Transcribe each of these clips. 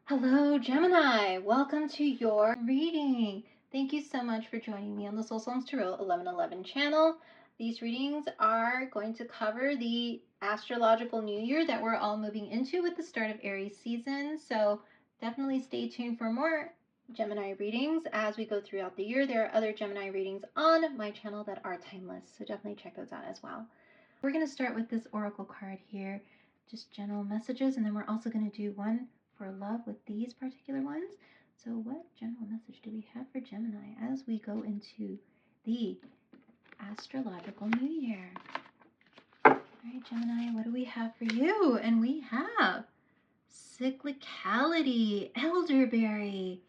Hello, Gemini. Welcome to your reading. Thank you so much for joining me on the Soul Songs Tarot 1111 channel. These readings are going to cover the astrological new year that we're all moving into with the start of Aries season. So definitely stay tuned for more Gemini readings as we go throughout the year. There are other Gemini readings on my channel that are timeless, so definitely check those out as well. We're going to start with this oracle card here, just general messages, and then we're also going to do one for love with these particular ones. So what general message do we have for Gemini as we go into the astrological new year? All right, Gemini, what do we have for you? And we have cyclicality, elderberry.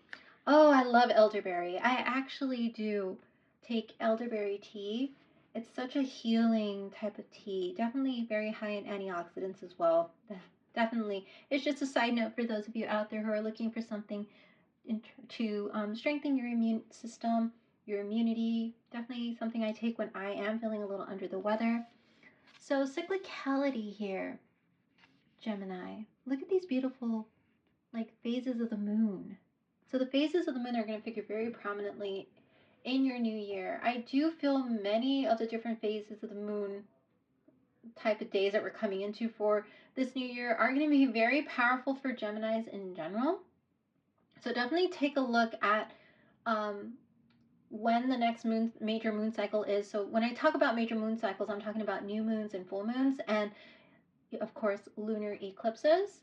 Oh, I love elderberry. I actually do take elderberry tea. It's such a healing type of tea. Definitely very high in antioxidants as well. Definitely. It's just a side note for those of you out there who are looking for something to strengthen your immune system, your immunity. Definitely something I take when I am feeling a little under the weather. So cyclicality here, Gemini. Look at these beautiful phases of the moon. So the phases of the moon are going to figure very prominently in your new year. I do feel many of the different phases of the moon type of days that we're coming into for this new year are going to be very powerful for Geminis in general. So definitely take a look at when the next major moon cycle is. So when I talk about major moon cycles, I'm talking about new moons and full moons, and of course lunar eclipses.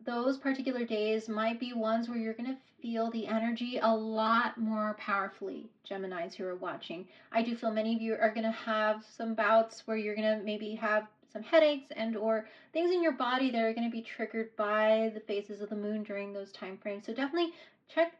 Those particular days might be ones where you're going to feel the energy a lot more powerfully, Geminis who are watching. I do feel many of you are going to have some bouts where you're going to maybe have some headaches and or things in your body that are going to be triggered by the phases of the moon during those time frames. So definitely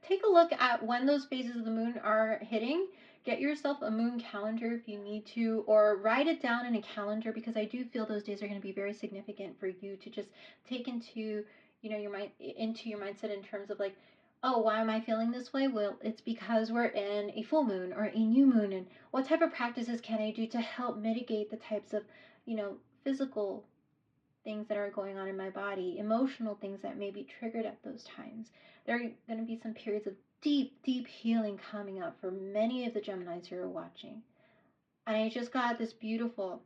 take a look at when those phases of the moon are hitting. Get yourself a moon calendar if you need to, or write it down in a calendar, because I do feel those days are going to be very significant for you to just take into your mind, into your mindset, in terms of like, oh, why am I feeling this way? Well, it's because we're in a full moon or a new moon, and what type of practices can I do to help mitigate the types of physical things that are going on in my body, emotional things that may be triggered at those times. There are going to be some periods of deep healing coming up for many of the Geminis who are watching. And I just got this beautiful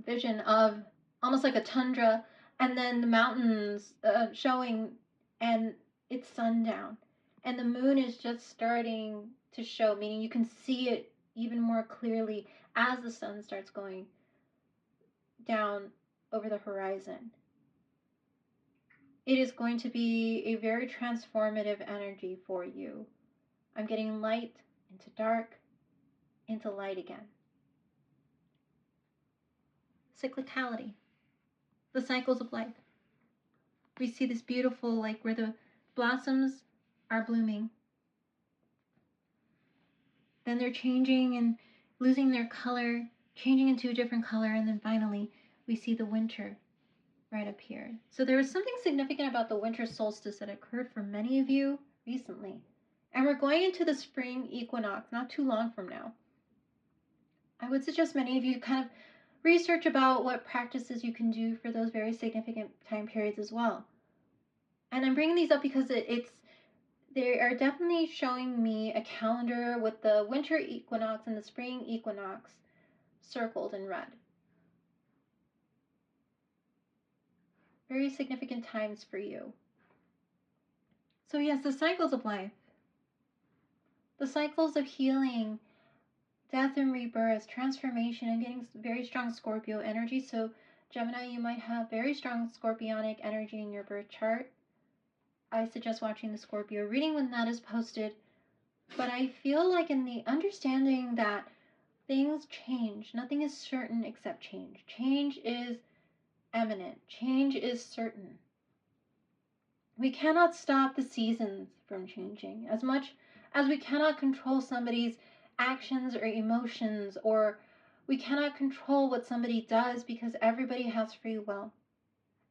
vision of almost like a tundra, and then the mountains showing, and it's sundown, and the moon is just starting to show, meaning you can see it even more clearly as the sun starts going down over the horizon. It is going to be a very transformative energy for you. I'm getting light into dark, into light again. Cyclicality, the cycles of life. We see this beautiful, like where the blossoms are blooming, then they're changing and losing their color, changing into a different color, and then finally we see the winter right up here. So there was something significant about the winter solstice that occurred for many of you recently. And we're going into the spring equinox not too long from now. I would suggest many of you kind of research about what practices you can do for those very significant time periods as well. And I'm bringing these up because they are definitely showing me a calendar with the winter equinox and the spring equinox circled in red. Very significant times for you. So yes, the cycles of life. The cycles of healing, death and rebirth, transformation, and getting very strong Scorpio energy. So Gemini, you might have very strong Scorpionic energy in your birth chart. I suggest watching the Scorpio reading when that is posted. But I feel like in the understanding that things change. Nothing is certain except change. Change is imminent. Change is certain. We cannot stop the seasons from changing. As much as we cannot control somebody's actions or emotions, or we cannot control what somebody does, because everybody has free will.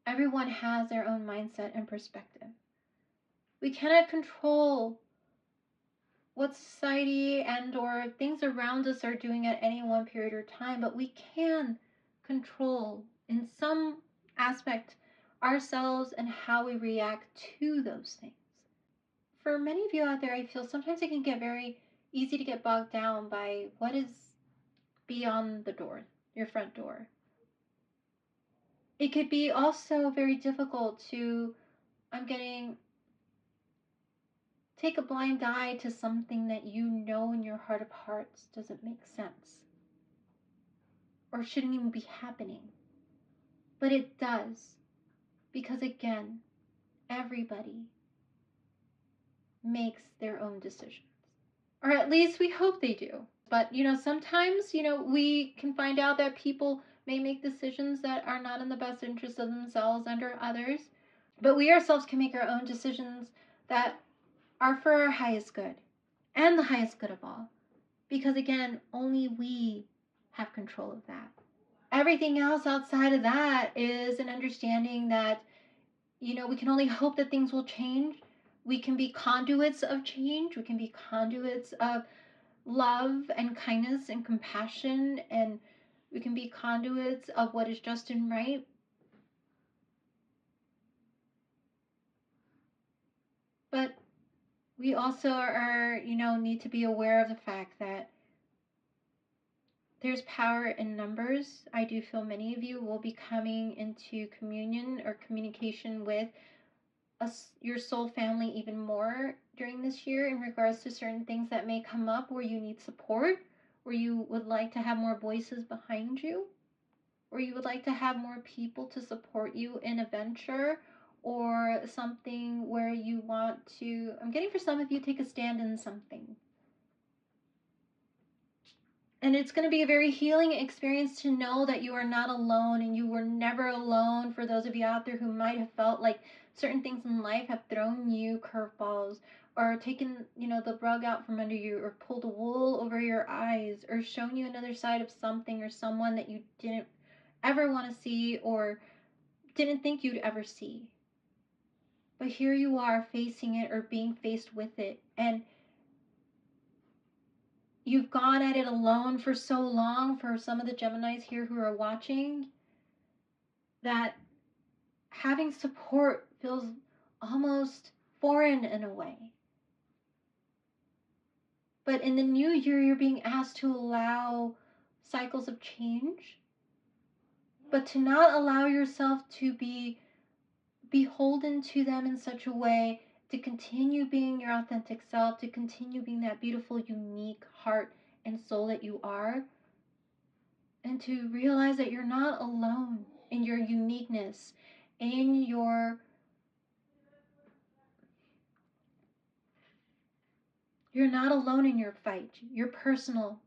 Everyone has their own mindset and perspective. We cannot control what society and or things around us are doing at any one period or time, but we can control in some aspect ourselves and how we react to those things. For many of you out there, I feel sometimes it can get very easy to get bogged down by what is beyond the door, your front door. It could be also very difficult to, take a blind eye to something that you know in your heart of hearts doesn't make sense or shouldn't even be happening. But it does, because again, everybody makes their own decisions. Or at least we hope they do. But, sometimes, we can find out that people may make decisions that are not in the best interest of themselves and or others. But we ourselves can make our own decisions that are for our highest good and the highest good of all. Because again, only we have control of that. Everything else outside of that is an understanding that, we can only hope that things will change. We can be conduits of change. We can be conduits of love and kindness and compassion, and we can be conduits of what is just and right. But we also need to be aware of the fact that there's power in numbers. I do feel many of you will be coming into communion or communication with your soul family even more during this year in regards to certain things that may come up where you need support, where you would like to have more voices behind you, or you would like to have more people to support you in a venture or something where you want to, I'm getting for some of you, take a stand in something. And it's going to be a very healing experience to know that you are not alone, and you were never alone. For those of you out there who might have felt like certain things in life have thrown you curveballs or taken, the rug out from under you, or pulled a wool over your eyes, or shown you another side of something or someone that you didn't ever want to see or didn't think you'd ever see. But here you are facing it or being faced with it, and you've gone at it alone for so long. For some of the Geminis here who are watching, that having support feels almost foreign in a way. But in the new year, you're being asked to allow cycles of change, but to not allow yourself to be beholden to them in such a way, to continue being your authentic self, to continue being that beautiful, unique heart and soul that you are, and to realize that you're not alone in your uniqueness, in your you're not alone in your fight, your personal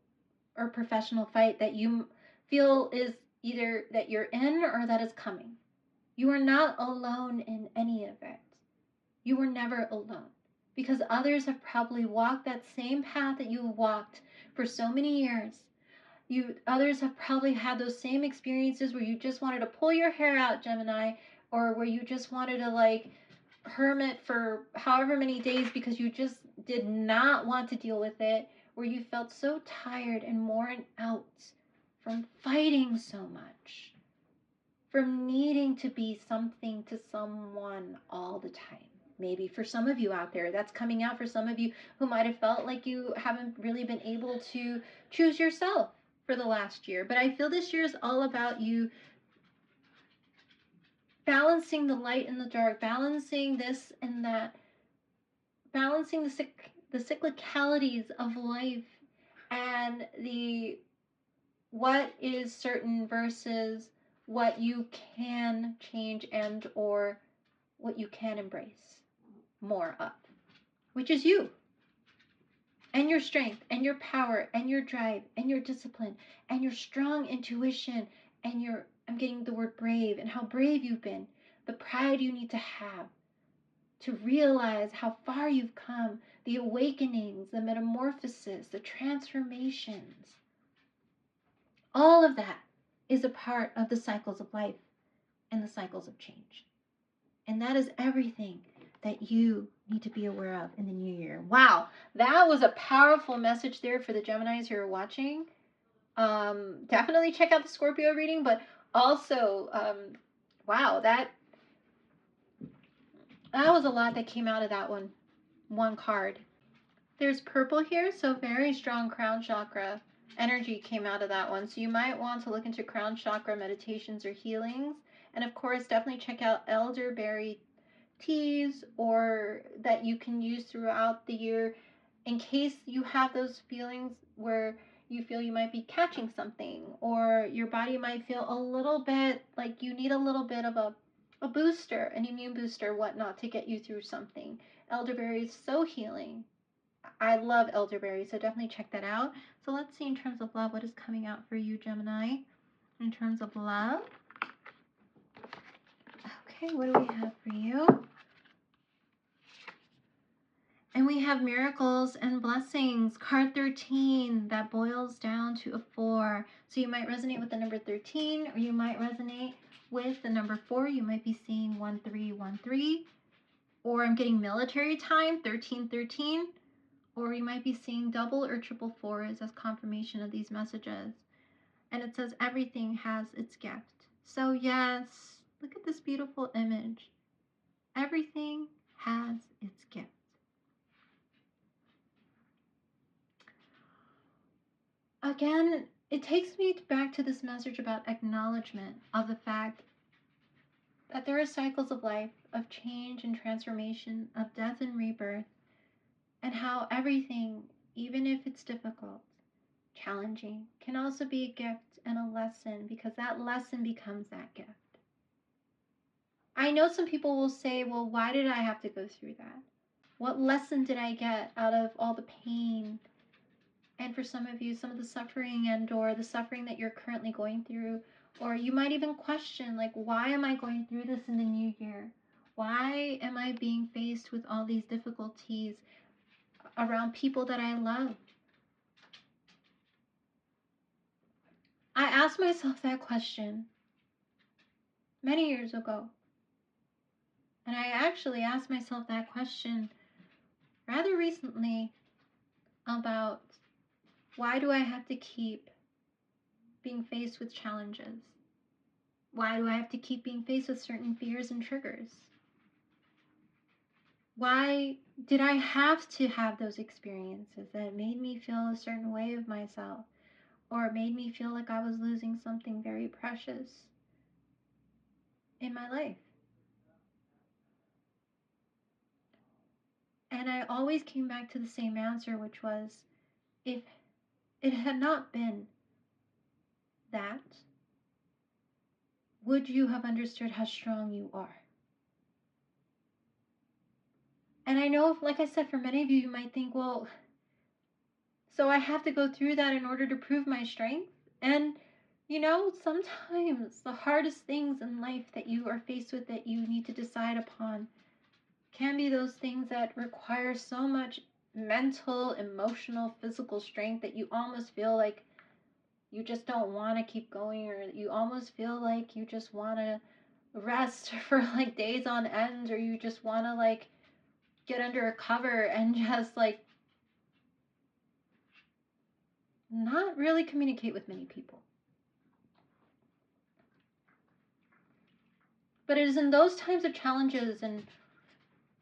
or professional fight that you feel is either that you're in or that is coming. You are not alone in any of it. You were never alone, because others have probably walked that same path that you walked for so many years. Others have probably had those same experiences where you just wanted to pull your hair out, Gemini, or where you just wanted to hermit for however many days because you just did not want to deal with it, where you felt so tired and worn out from fighting so much, from needing to be something to someone all the time. Maybe for some of you out there, that's coming out for some of you who might have felt like you haven't really been able to choose yourself for the last year. But I feel this year is all about you balancing the light and the dark, balancing this and that, balancing the cyclicalities of life, and the what is certain versus what you can change and or what you can embrace more of, which is you and your strength and your power and your drive and your discipline and your strong intuition and your, I'm getting the word brave, and how brave you've been, the pride you need to have to realize how far you've come, the awakenings, the metamorphoses, the transformations. All of that is a part of the cycles of life and the cycles of change. And that is everything that you need to be aware of in the new year. Wow, that was a powerful message there for the Geminis who are watching. Definitely check out the Scorpio reading, but also, wow, that That was a lot that came out of that one card. There's purple here, so very strong crown chakra energy came out of that one. So you might want to look into crown chakra meditations or healings. And of course, definitely check out elderberry teas or that you can use throughout the year in case you have those feelings where you feel you might be catching something or your body might feel a little bit like you need a little bit of a booster, an immune booster, whatnot, to get you through something. Elderberry is so healing. I love elderberry, so definitely check that out. So let's see in terms of love, what is coming out for you, Gemini, in terms of love. Okay, what do we have for you? And we have miracles and blessings. Card 13, that boils down to a 4. So you might resonate with the number 13, or you might resonate with the number 4. You might be seeing 1313. Or I'm getting military time, 1313. Or you might be seeing double or triple 4s as confirmation of these messages. And it says everything has its gift. So yes, look at this beautiful image. Everything has its gift. Again, it takes me back to this message about acknowledgement of the fact that there are cycles of life, of change and transformation, of death and rebirth, and how everything, even if it's difficult, challenging, can also be a gift and a lesson, because that lesson becomes that gift. I know some people will say, well, why did I have to go through that? What lesson did I get out of all the pain? And for some of you, some of the suffering and or the suffering that you're currently going through, or you might even question, like, why am I going through this in the new year? Why am I being faced with all these difficulties around people that I love? I asked myself that question many years ago. And I actually asked myself that question rather recently about why do I have to keep being faced with challenges? Why do I have to keep being faced with certain fears and triggers? Why did I have to have those experiences that made me feel a certain way of myself or made me feel like I was losing something very precious in my life? And I always came back to the same answer, which was, if it had not been that, would you have understood how strong you are? And I know, like I said, for many of you, you might think, well, so I have to go through that in order to prove my strength. And, you know, sometimes the hardest things in life that you are faced with, that you need to decide upon, can be those things that require so much mental, emotional, physical strength that you almost feel like you just don't want to keep going, or you almost feel like you just want to rest for like days on end, or you just want to like get under a cover and just like not really communicate with many people. But it is in those times of challenges and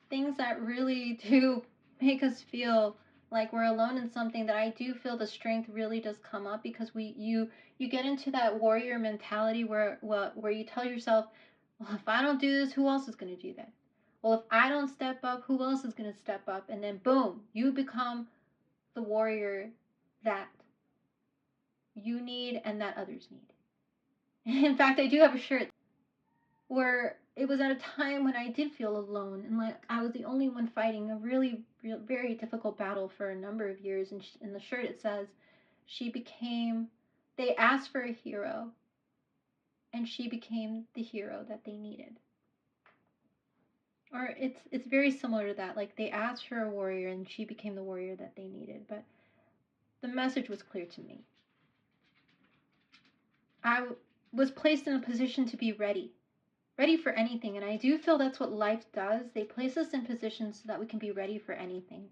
things that really do make us feel like we're alone in something that I do feel the strength really does come up, because you get into that warrior mentality where you tell yourself, well, if I don't do this, who else is going to do that? Well, if I don't step up, who else is going to step up? And then boom, you become the warrior that you need and that others need. In fact, I do have a shirt where it was at a time when I did feel alone and like I was the only one fighting a really very difficult battle for a number of years. And in the shirt it says, they asked for a hero and she became the hero that they needed. Or it's very similar to that. Like, they asked for a warrior and she became the warrior that they needed. But the message was clear to me. I was placed in a position to be ready for anything. And I do feel that's what life does. They place us in positions so that we can be ready for anything.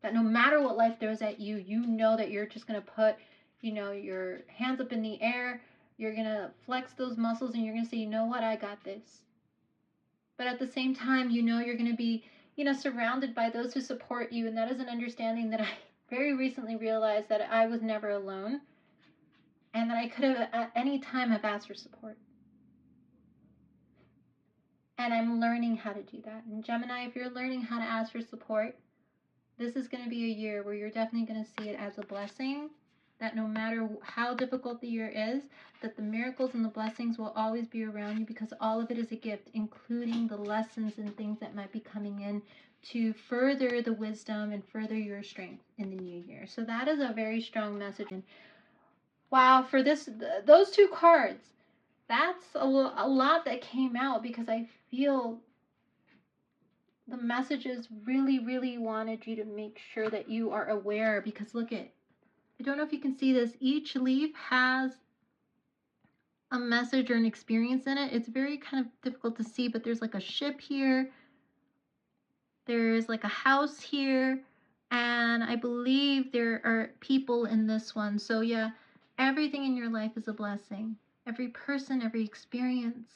That no matter what life throws at you, you know that you're just going to put, your hands up in the air. You're going to flex those muscles and you're going to say, you know what, I got this. But at the same time, you know you're going to be, surrounded by those who support you. And that is an understanding that I very recently realized, that I was never alone and that I could have at any time have asked for support. And I'm learning how to do that. And Gemini, if you're learning how to ask for support, this is going to be a year where you're definitely going to see it as a blessing, that no matter how difficult the year is, that the miracles and the blessings will always be around you, because all of it is a gift, including the lessons and things that might be coming in to further the wisdom and further your strength in the new year. So that is a very strong message. And wow, for those two cards, that's a lot that came out, because I feel the messages really, really wanted you to make sure that you are aware. Because look at, I don't know if you can see this, each leaf has a message or an experience in it. It's very kind of difficult to see, but there's like a ship here, there's like a house here, and I believe there are people in this one. So yeah, everything in your life is a blessing. Every person, every experience,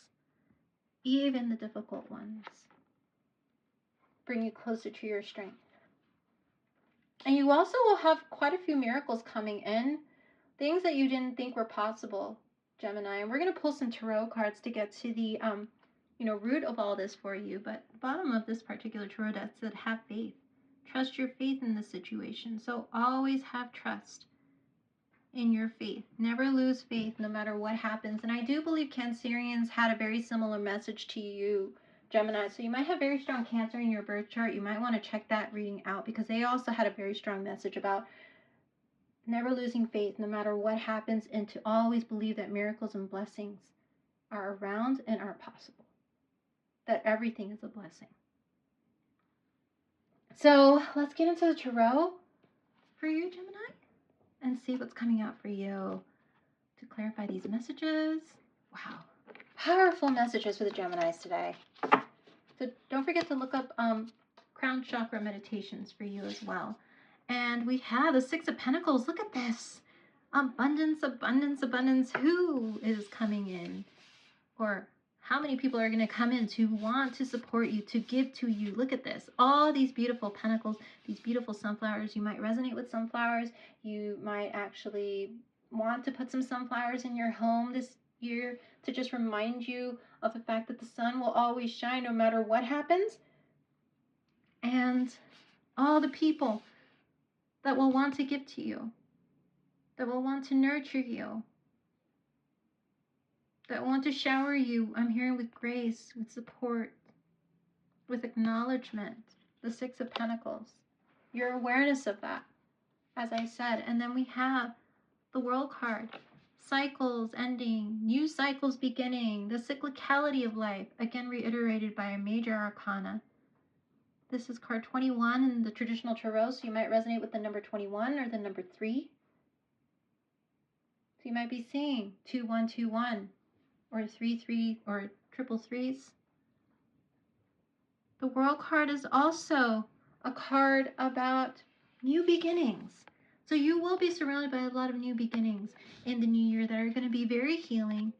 even the difficult ones, bring you closer to your strength. And you also will have quite a few miracles coming in, things that you didn't think were possible, Gemini. And we're going to pull some tarot cards to get to the root of all this for you. But the bottom of this particular tarot deck said, have faith. Trust your faith in this situation. So always have trust in your faith. Never lose faith no matter what happens. And I do believe Cancerians had a very similar message to you, Gemini. So you might have very strong Cancer in your birth chart. You might want to check that reading out, because they also had a very strong message about never losing faith no matter what happens, and to always believe that miracles and blessings are around and are possible. That everything is a blessing. So let's get into the tarot for you, Gemini, and see what's coming out for you to clarify these messages. Wow. Powerful messages for the Geminis today. So don't forget to look up crown chakra meditations for you as well. And we have the Six of Pentacles. Look at this. Abundance, abundance, abundance. Who is coming in? Or how many people are going to come in to want to support you, to give to you? Look at this. All these beautiful pentacles, these beautiful sunflowers. You might resonate with sunflowers. You might actually want to put some sunflowers in your home this year to just remind you of the fact that the sun will always shine no matter what happens. And all the people that will want to give to you, that will want to nurture you, that want to shower you, I'm hearing, with grace, with support, with acknowledgement. The Six of Pentacles. Your awareness of that, as I said. And then we have the World card. Cycles ending, new cycles beginning, the cyclicality of life, again reiterated by a major arcana. This is card 21 in the traditional tarot, so you might resonate with the number 21 or the number 3. So you might be seeing 2121 or 33 or triple threes. The World card is also a card about new beginnings. So you will be surrounded by a lot of new beginnings in the new year that are going to be very healing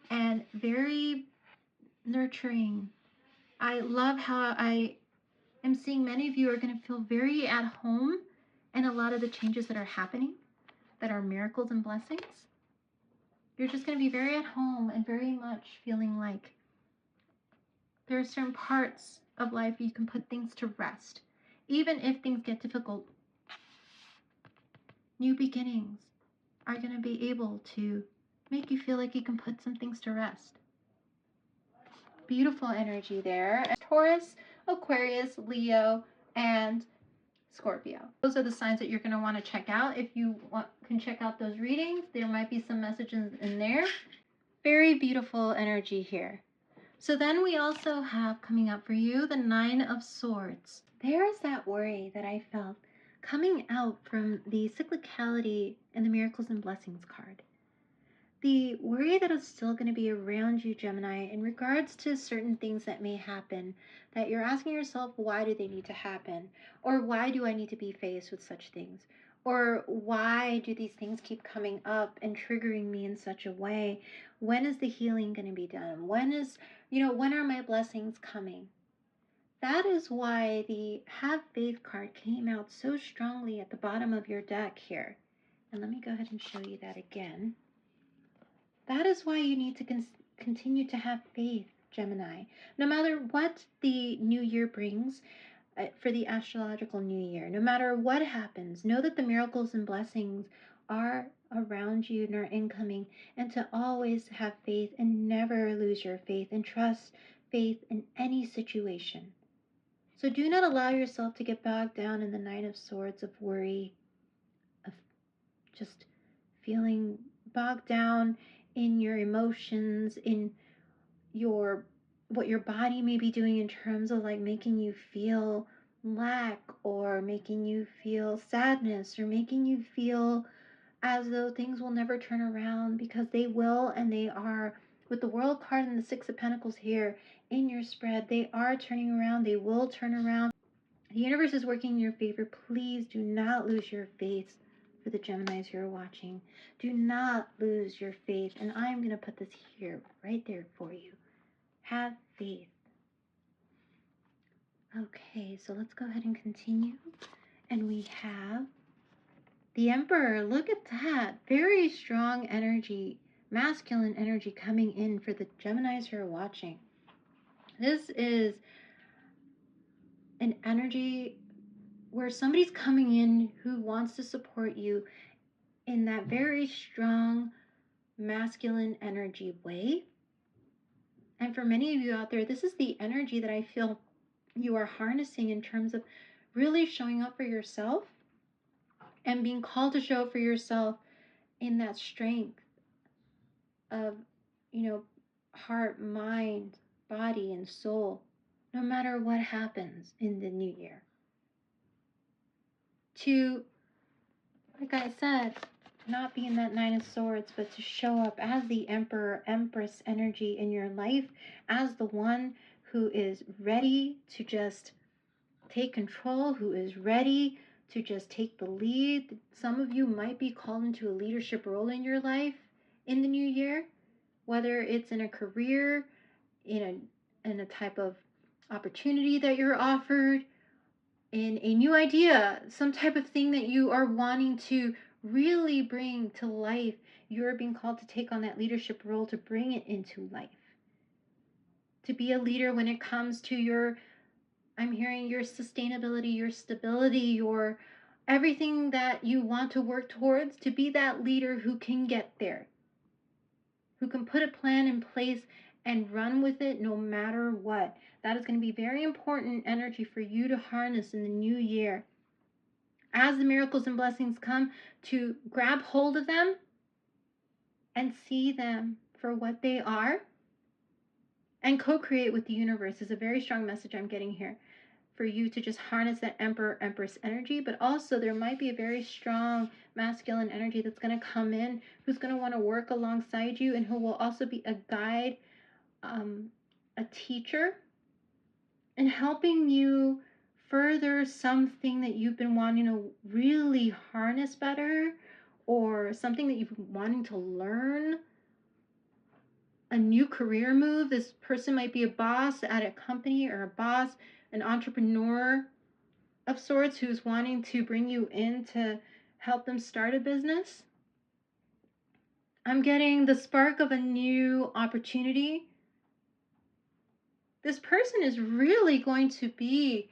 and very nurturing. I love how I am seeing many of you are going to feel very at home in a lot of the changes that are happening, that are miracles and blessings. You're just going to be very at home and very much feeling like there are certain parts of life you can put things to rest. Even if things get difficult, new beginnings are going to be able to make you feel like you can put some things to rest. Beautiful energy there. Taurus, Aquarius, Leo, and Scorpio. Those are the signs that you're going to want to check out. If you can check out those readings, there might be some messages in there. Very beautiful energy here. So then we also have coming up for you the Nine of Swords. There's that worry that I felt coming out from the cyclicality and the miracles and blessings card. The worry that is still going to be around you, Gemini, in regards to certain things that may happen, that you're asking yourself, why do they need to happen? Or why do I need to be faced with such things? Or why do these things keep coming up and triggering me in such a way? When is the healing going to be done? When is when are my blessings coming? That is why the Have Faith card came out so strongly at the bottom of your deck here. And let me go ahead and show you that again. That is why you need to continue to have faith, Gemini. No matter what the new year brings, for the astrological new year, no matter what happens, know that the miracles and blessings are around you and are incoming, and to always have faith and never lose your faith and trust faith in any situation. So do not allow yourself to get bogged down in the Nine of Swords of worry, of just feeling bogged down in your emotions, in what your body may be doing in terms of like making you feel lack, or making you feel sadness, or making you feel as though things will never turn around, because they will, and they are. With the World card and the Six of Pentacles here in your spread, they are turning around. They will turn around. The universe is working in your favor. Please do not lose your faith. For the Geminis who are watching, do not lose your faith. And I'm going to put this here, right there for you. Have faith. Okay, so let's go ahead and continue. And we have the Emperor. Look at that. Very strong energy, masculine energy coming in for the Geminis who are watching. This is an energy where somebody's coming in who wants to support you in that very strong masculine energy way. And for many of you out there, this is the energy that I feel you are harnessing in terms of really showing up for yourself and being called to show up for yourself in that strength of, heart, mind, body, and soul, no matter what happens in the new year. To, like I said, not be in that Nine of Swords, but to show up as the Emperor, Empress energy in your life, as the one who is ready to just take control, who is ready to just take the lead. Some of you might be called into a leadership role in your life in the new year, whether it's in a career, in a type of opportunity that you're offered, in a new idea, some type of thing that you are wanting to really bring to life. You're being called to take on that leadership role, to bring it into life, to be a leader when it comes to I'm hearing your sustainability, your stability, your everything that you want to work towards, to be that leader who can get there, who can put a plan in place and run with it no matter what. That is going to be very important energy for you to harness in the new year. As the miracles and blessings come, to grab hold of them and see them for what they are and co-create with the universe is a very strong message I'm getting here. For you to just harness that Emperor, Empress energy, but also there might be a very strong masculine energy that's going to come in, who's going to want to work alongside you, and who will also be a guide, a teacher, and helping you further something that you've been wanting to really harness better, or something that you've been wanting to learn, a new career move. This person might be a boss at a company, or a boss, an entrepreneur of sorts, who's wanting to bring you in to help them start a business. I'm getting the spark of a new opportunity. This person is really going to be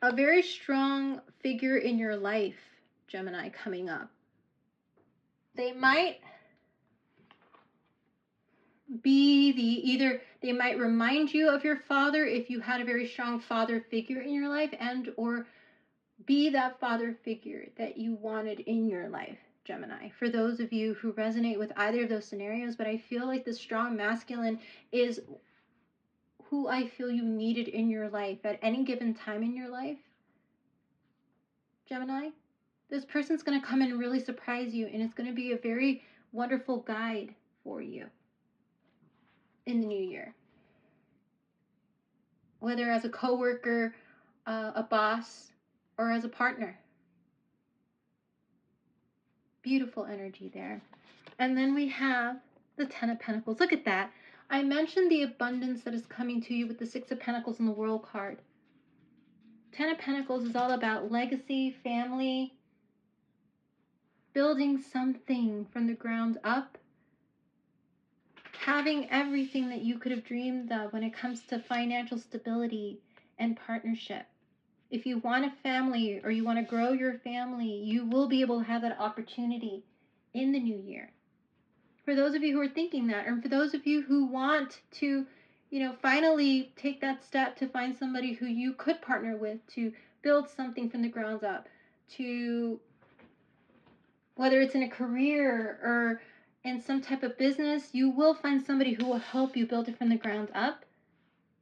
a very strong figure in your life, Gemini, coming up. They might be they might remind you of your father if you had a very strong father figure in your life, and or be that father figure that you wanted in your life, Gemini. For those of you who resonate with either of those scenarios, but I feel like the strong masculine is who I feel you needed in your life at any given time in your life, Gemini. This person's going to come and really surprise you, and it's going to be a very wonderful guide for you in the new year. Whether as a coworker, a boss, or as a partner. Beautiful energy there. And then we have the Ten of Pentacles. Look at that. I mentioned the abundance that is coming to you with the Six of Pentacles and the World card. Ten of Pentacles is all about legacy, family, building something from the ground up, having everything that you could have dreamed of when it comes to financial stability and partnership. If you want a family or you want to grow your family, you will be able to have that opportunity in the new year. For those of you who are thinking that, or for those of you who want to, finally take that step to find somebody who you could partner with to build something from the ground up, to whether it's in a career or in some type of business, you will find somebody who will help you build it from the ground up.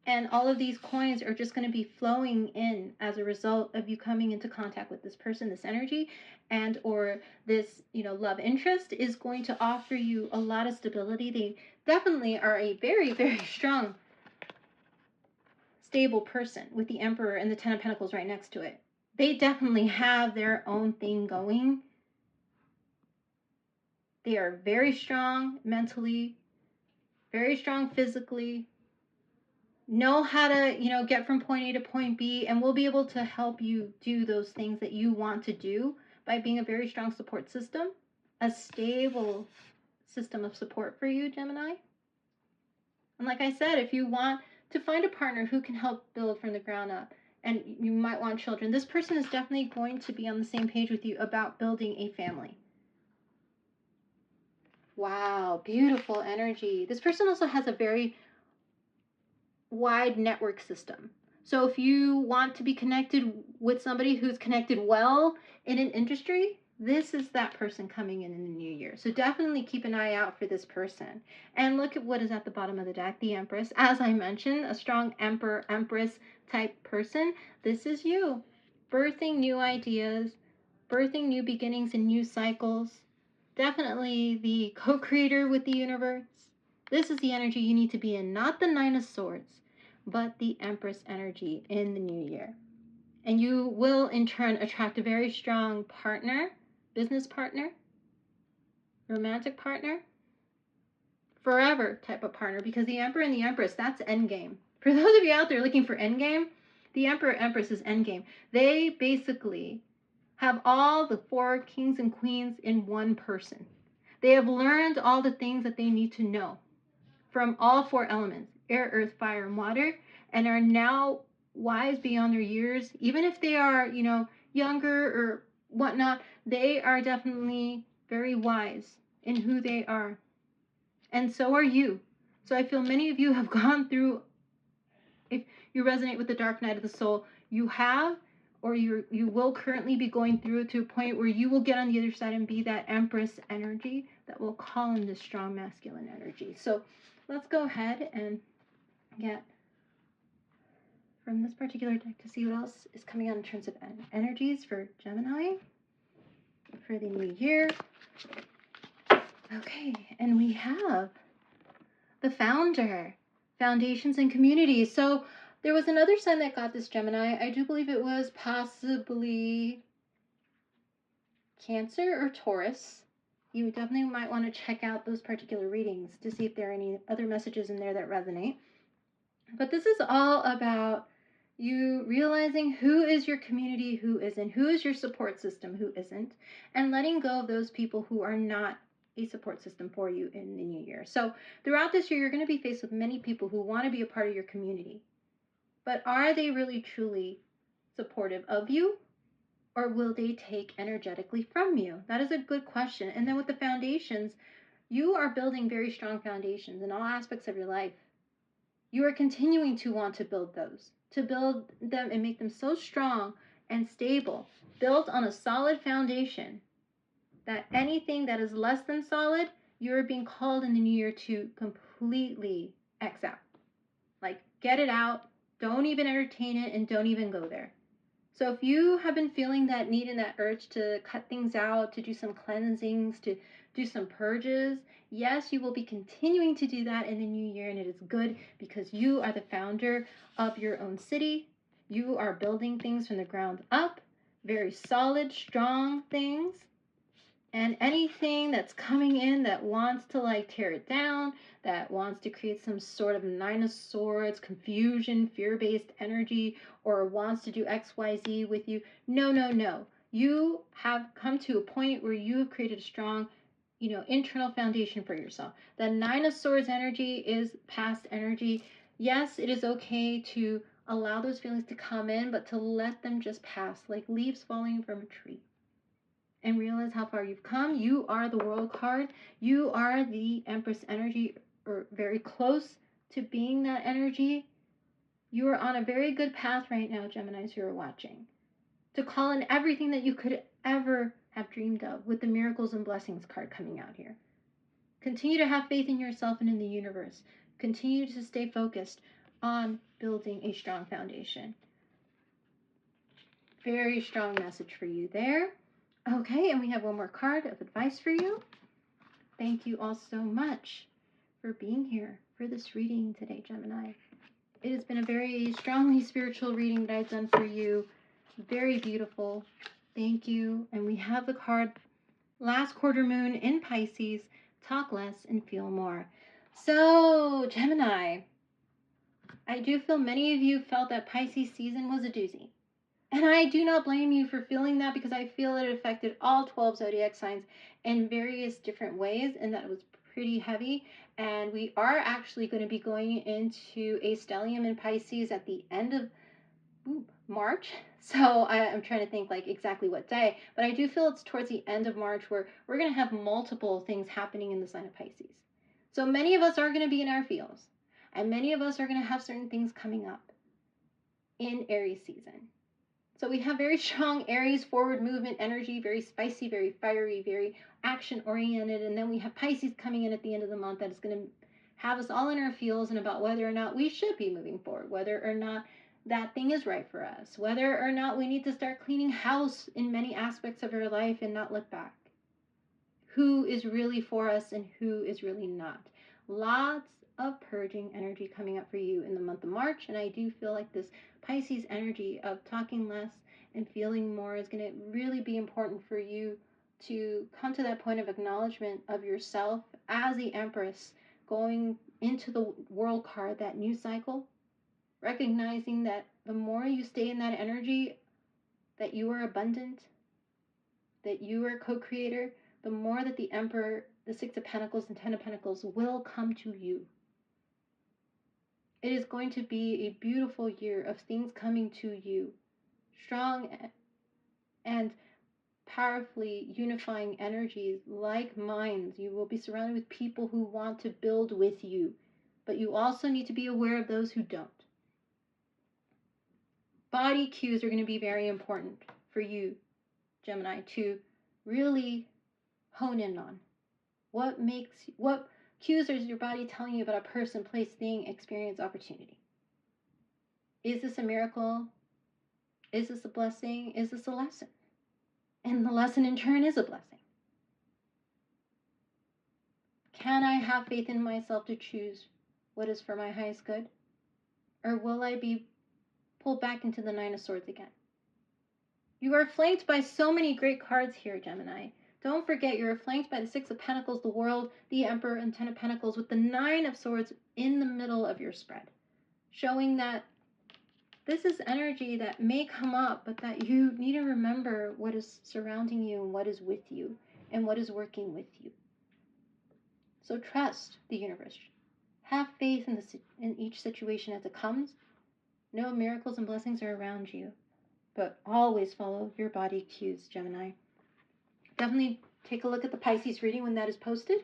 And all of these coins are just going to be flowing in as a result of you coming into contact with this person, this energy, and or this, love interest is going to offer you a lot of stability. They definitely are a very, very strong, stable person with the Emperor and the Ten of Pentacles right next to it. They definitely have their own thing going. They are very strong mentally, very strong physically, know how to, get from point A to point B, and will be able to help you do those things that you want to do by being a very strong support system, a stable system of support for you, Gemini. And like I said, if you want to find a partner who can help build from the ground up, and you might want children, this person is definitely going to be on the same page with you about building a family. Wow, beautiful energy. This person also has a very wide network system. So if you want to be connected with somebody who's connected well in an industry, this is that person coming in the new year. So definitely keep an eye out for this person. And look at what is at the bottom of the deck, the Empress. As I mentioned, a strong Emperor, Empress type person. This is you. Birthing new ideas, birthing new beginnings and new cycles. Definitely the co-creator with the universe. This is the energy you need to be in, not the Nine of Swords, but the Empress energy in the new year. And you will, in turn, attract a very strong partner, business partner, romantic partner, forever type of partner, because the Emperor and the Empress, that's endgame. For those of you out there looking for endgame, the Emperor, Empress is endgame. They basically have all the four kings and queens in one person. They have learned all the things that they need to know from all four elements, air, earth, fire, and water, and are now wise beyond their years. Even if they are, younger or whatnot, they are definitely very wise in who they are. And so are you. So I feel many of you have gone through, if you resonate with the dark night of the soul, you have, or you will currently be going through to a point where you will get on the other side and be that Empress energy that will call in this strong masculine energy. So let's go ahead and get from this particular deck to see what else is coming out in terms of energies for Gemini for the new year. Okay, and we have the Founder, Foundations and Communities. So there was another sign that got this, Gemini. I do believe it was possibly Cancer or Taurus. You definitely might want to check out those particular readings to see if there are any other messages in there that resonate. But this is all about you realizing who is your community, who isn't, who is your support system, who isn't, and letting go of those people who are not a support system for you in the new year. So throughout this year, you're going to be faced with many people who want to be a part of your community. But are they really truly supportive of you? Or will they take energetically from you? That is a good question. And then with the foundations, you are building very strong foundations in all aspects of your life. You are continuing to want to build those, to build them and make them so strong and stable, built on a solid foundation, that anything that is less than solid, you're being called in the new year to completely X out. Like, get it out, don't even entertain it, and don't even go there. So if you have been feeling that need and that urge to cut things out, to do some cleansings, to do some purges, yes, you will be continuing to do that in the new year, and it is good because you are the founder of your own city. You are building things from the ground up, very solid, strong things. And anything that's coming in that wants to like tear it down, that wants to create some sort of Nine of Swords, confusion, fear-based energy, or wants to do XYZ with you, no, no, no. You have come to a point where you have created a strong, internal foundation for yourself. The Nine of Swords energy is past energy. Yes, it is okay to allow those feelings to come in, but to let them just pass, like leaves falling from a tree, and realize how far you've come. You are the World card. You are the Empress energy, or very close to being that energy. You are on a very good path right now, Geminis who are watching, to call in everything that you could ever have dreamed of, with the Miracles and Blessings card coming out here. Continue to have faith in yourself and in the universe. Continue to stay focused on building a strong foundation. Very strong message for you there. Okay, and we have one more card of advice for you. Thank you all so much for being here for this reading today, Gemini. It has been a very strongly spiritual reading that I've done for you. Very beautiful. Thank you. And we have the card Last Quarter Moon in Pisces, Talk Less and Feel More. So, Gemini, I do feel many of you felt that Pisces season was a doozy. And I do not blame you for feeling that, because I feel it affected all 12 zodiac signs in various different ways, and that it was pretty heavy. And we are actually going to be going into a stellium in Pisces at the end of March. So I'm trying to think like exactly what day, but I do feel it's towards the end of March where we're going to have multiple things happening in the sign of Pisces. So many of us are going to be in our feels, and many of us are going to have certain things coming up in Aries season. So we have very strong Aries forward movement energy, very spicy, very fiery, very action oriented. And then we have Pisces coming in at the end of the month that is going to have us all in our feels and about whether or not we should be moving forward, whether or not that thing is right for us, whether or not we need to start cleaning house in many aspects of our life and not look back. Who is really for us and who is really not. Lots of purging energy coming up for you in the month of March. And I do feel like this Pisces energy of talking less and feeling more is going to really be important for you to come to that point of acknowledgement of yourself as the Empress, going into the World card, that new cycle, recognizing that the more you stay in that energy, that you are abundant, that you are co-creator, the more that the Emperor, the Six of Pentacles and Ten of Pentacles will come to you. It is going to be a beautiful year of things coming to you. Strong and powerfully unifying energies, like minds. You will be surrounded with people who want to build with you, but you also need to be aware of those who don't. Body cues are going to be very important for you, Gemini, to really hone in on. What cues is your body telling you about a person, place, thing, experience, opportunity? Is this a miracle? Is this a blessing? Is this a lesson? And the lesson in turn is a blessing. Can I have faith in myself to choose what is for my highest good? Or will I be pulled back into the Nine of Swords again? You are flanked by so many great cards here, Gemini. Don't forget, you're flanked by the Six of Pentacles, the World, the Emperor, and Ten of Pentacles, with the Nine of Swords in the middle of your spread, showing that this is energy that may come up, but that you need to remember what is surrounding you and what is with you and what is working with you. So trust the universe. Have faith in each situation as it comes. Know miracles and blessings are around you, but always follow your body cues, Gemini. Definitely take a look at the Pisces reading when that is posted.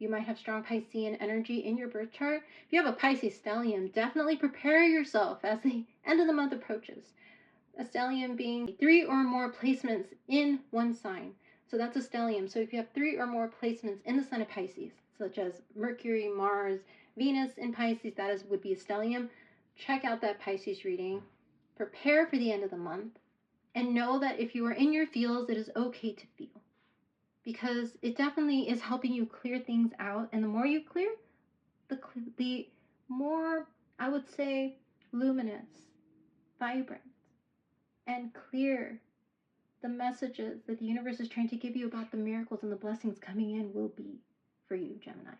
You might have strong Piscean energy in your birth chart. If you have a Pisces stellium, definitely prepare yourself as the end of the month approaches. A stellium being 3 or more placements in one sign. So that's a stellium. So if you have 3 or more placements in the sign of Pisces, such as Mercury, Mars, Venus in Pisces, would be a stellium. Check out that Pisces reading. Prepare for the end of the month. And know that if you are in your feels, it is okay to feel. Because it definitely is helping you clear things out. And the more you clear, the more, I would say, luminous, vibrant, and clear the messages that the universe is trying to give you about the miracles and the blessings coming in will be for you, Gemini.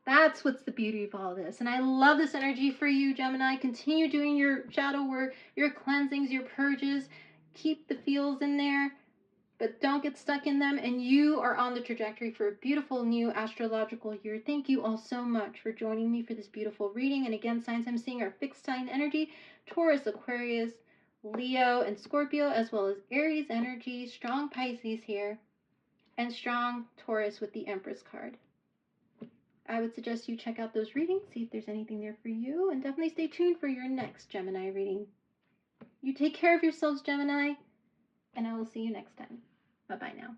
That's what's the beauty of all this. And I love this energy for you, Gemini. Continue doing your shadow work, your cleansings, your purges. Keep the feels in there, but don't get stuck in them. And you are on the trajectory for a beautiful new astrological year. Thank you all so much for joining me for this beautiful reading. And again, signs I'm seeing are fixed sign energy: Taurus, Aquarius, Leo, and Scorpio, as well as Aries energy, strong Pisces here, and strong Taurus with the Empress card. I would suggest you check out those readings, see if there's anything there for you, and definitely stay tuned for your next Gemini reading. You take care of yourselves, Gemini, and I will see you next time. Bye-bye now.